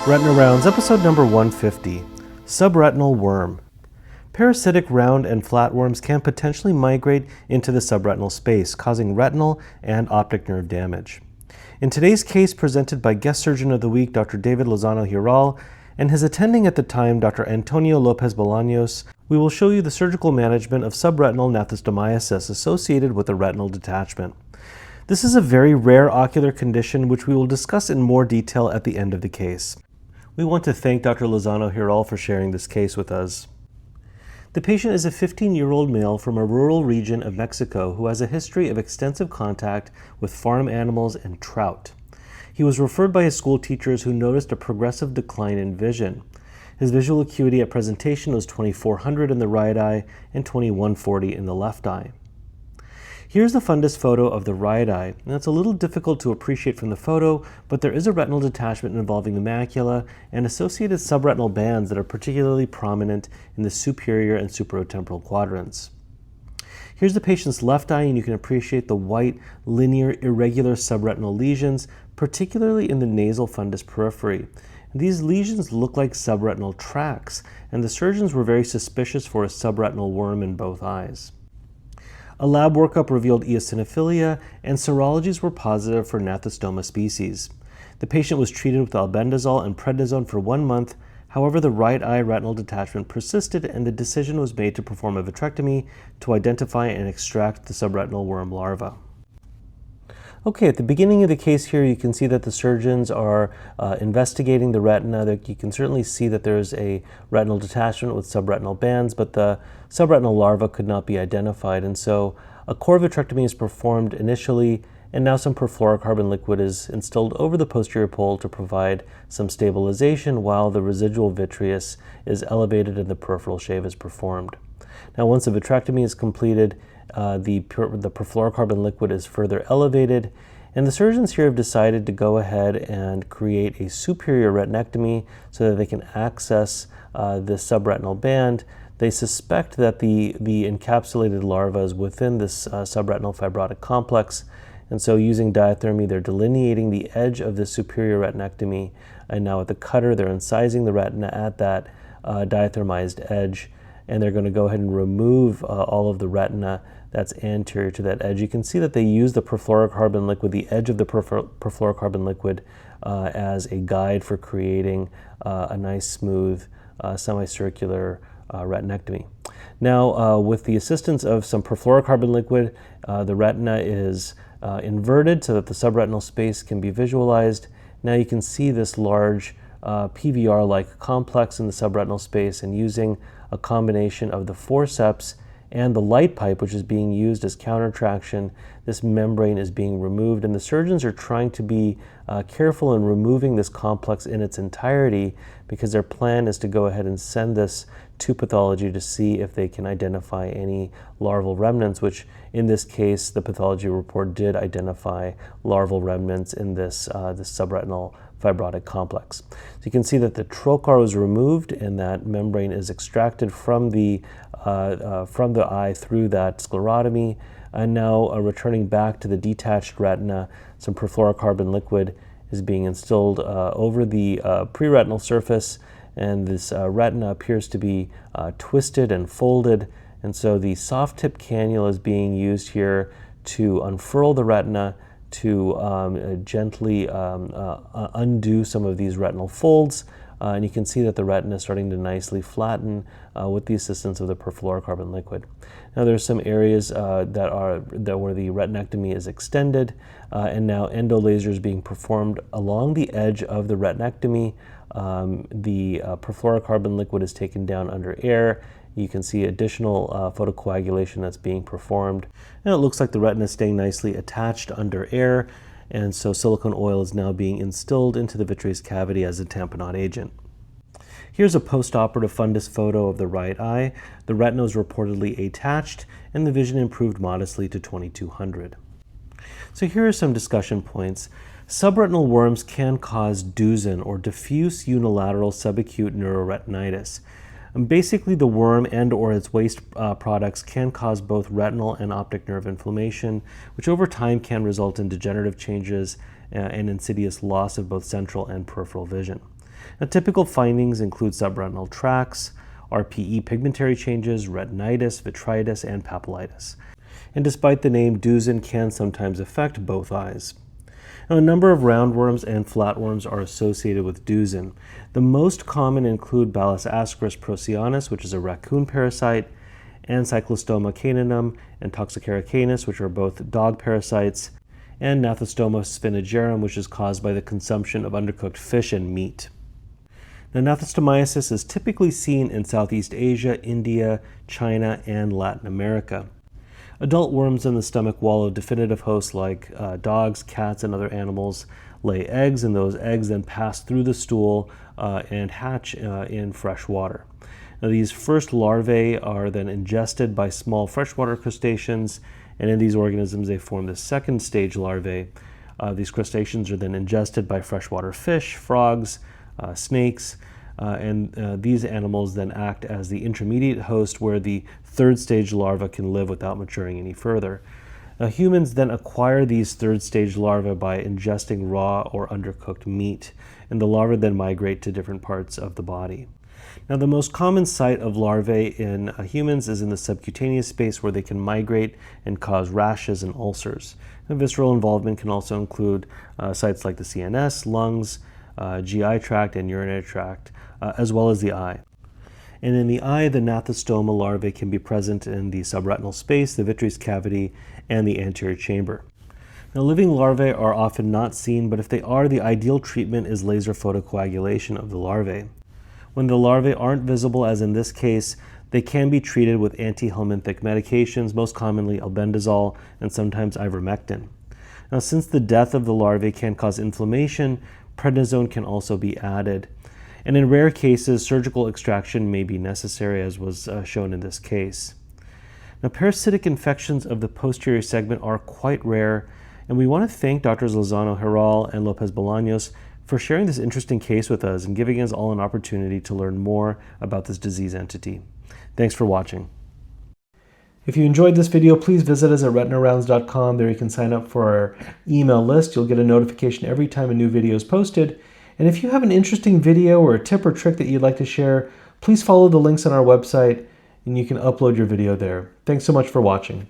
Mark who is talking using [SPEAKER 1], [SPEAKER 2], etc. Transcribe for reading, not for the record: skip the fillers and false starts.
[SPEAKER 1] RetinaRounds, episode number 150, Subretinal Worm. Parasitic round and flatworms can potentially migrate into the subretinal space, causing retinal and optic nerve damage. In today's case, presented by guest surgeon of the week, Dr. David Lozano Giral, and his attending at the time, Dr. Antonio Lopez Bolanos, we will show you the surgical management of subretinal gnathostomiasis associated with a retinal detachment. This is a very rare ocular condition which we will discuss in more detail at the end of the case. We want to thank Dr. Lozano Giral for sharing this case with us. The patient is a 15-year-old male from a rural region of Mexico who has a history of extensive contact with farm animals and trout. He was referred by his school teachers who noticed a progressive decline in vision. His visual acuity at presentation was 2400 in the right eye and 2140 in the left eye. Here's the fundus photo of the right eye. Now, it's a little difficult to appreciate from the photo, but there is a retinal detachment involving the macula and associated subretinal bands that are particularly prominent in the superior and supratemporal quadrants. Here's the patient's left eye, and you can appreciate the white, linear, irregular subretinal lesions, particularly in the nasal fundus periphery. These lesions look like subretinal tracts, and the surgeons were very suspicious for a subretinal worm in both eyes. A lab workup revealed eosinophilia, and serologies were positive for gnathostoma species. The patient was treated with albendazole and prednisone for 1 month. However, the right eye retinal detachment persisted, and the decision was made to perform a vitrectomy to identify and extract the subretinal worm larva. Okay, at the beginning of the case here, you can see that the surgeons are investigating the retina. You can certainly see that there's a retinal detachment with subretinal bands, but the subretinal larva could not be identified. And so a core vitrectomy is performed initially, and now some perfluorocarbon liquid is instilled over the posterior pole to provide some stabilization while the residual vitreous is elevated and the peripheral shave is performed. Now, once the vitrectomy is completed, the perfluorocarbon liquid is further elevated, and the surgeons here have decided to go ahead and create a superior retinectomy so that they can access the subretinal band. They suspect that the encapsulated larva is within this subretinal fibrotic complex, and so using diathermy, they're delineating the edge of the superior retinectomy, and now with the cutter, they're incising the retina at that diathermized edge, and they're going to go ahead and remove all of the retina that's anterior to that edge. You can see that they use the perfluorocarbon liquid, the edge of the perfluorocarbon liquid, as a guide for creating a nice, smooth, semicircular retinectomy. Now, with the assistance of some perfluorocarbon liquid, the retina is inverted so that the subretinal space can be visualized. Now you can see this large PVR-like complex in the subretinal space, and using a combination of the forceps and the light pipe, which is being used as countertraction, this membrane is being removed, and the surgeons are trying to be careful in removing this complex in its entirety, because their plan is to go ahead and send this to pathology to see if they can identify any larval remnants, which in this case the pathology report did identify larval remnants in this subretinal fibrotic complex. So you can see that the trocar was removed and that membrane is extracted from the eye through that sclerotomy. And now returning back to the detached retina, some perfluorocarbon liquid is being instilled over the preretinal surface, and this retina appears to be twisted and folded. And so the soft tip cannula is being used here to unfurl the retina, to gently undo some of these retinal folds, and you can see that the retina is starting to nicely flatten with the assistance of the perfluorocarbon liquid. Now there's some areas where the retinectomy is extended, and now endolaser is being performed along the edge of the retinectomy. The perfluorocarbon liquid is taken down under air. You can see additional photocoagulation that's being performed. And it looks like the retina is staying nicely attached under air, and so silicone oil is now being instilled into the vitreous cavity as a tamponade agent. Here's a post-operative fundus photo of the right eye. The retina was reportedly attached, and the vision improved modestly to 2200. So here are some discussion points. Subretinal worms can cause Duzen, or diffuse unilateral subacute neuroretinitis. Basically, the worm and or its waste products can cause both retinal and optic nerve inflammation, which over time can result in degenerative changes and insidious loss of both central and peripheral vision. Now, typical findings include subretinal tracts, RPE pigmentary changes, retinitis, vitritis, and papillitis. And despite the name, Dusen can sometimes affect both eyes. Now, a number of roundworms and flatworms are associated with Dusen. The most common include Balas ascaris procyanus, which is a raccoon parasite, and Cyclostoma caninum and Toxocara canis, which are both dog parasites, and Gnathostoma spinagerum, which is caused by the consumption of undercooked fish and meat. Now, gnathostomiasis is typically seen in Southeast Asia, India, China, and Latin America. Adult worms in the stomach wall of definitive hosts like dogs, cats, and other animals lay eggs, and those eggs then pass through the stool and hatch in fresh water. Now, these first larvae are then ingested by small freshwater crustaceans, and in these organisms they form the second stage larvae. These crustaceans are then ingested by freshwater fish, frogs, snakes, and these animals then act as the intermediate host where the third stage larva can live without maturing any further. Now, humans then acquire these third stage larvae by ingesting raw or undercooked meat, and the larvae then migrate to different parts of the body. Now, the most common site of larvae in humans is in the subcutaneous space, where they can migrate and cause rashes and ulcers. And visceral involvement can also include sites like the CNS, lungs, GI tract, and urinary tract, as well as the eye. And in the eye, the gnathostoma larvae can be present in the subretinal space, the vitreous cavity, and the anterior chamber. Now, living larvae are often not seen, but if they are, the ideal treatment is laser photocoagulation of the larvae. When the larvae aren't visible, as in this case, they can be treated with antihelminthic medications, most commonly albendazole and sometimes ivermectin. Now, since the death of the larvae can cause inflammation, prednisone can also be added. And in rare cases, surgical extraction may be necessary, as was shown in this case. Now, parasitic infections of the posterior segment are quite rare, and we want to thank Drs. Lozano Giral and Lopez Bolanos for sharing this interesting case with us and giving us all an opportunity to learn more about this disease entity. Thanks for watching. If you enjoyed this video, please visit us at RetinaRounds.com. There you can sign up for our email list. You'll get a notification every time a new video is posted. And if you have an interesting video or a tip or trick that you'd like to share, please follow the links on our website and you can upload your video there. Thanks so much for watching.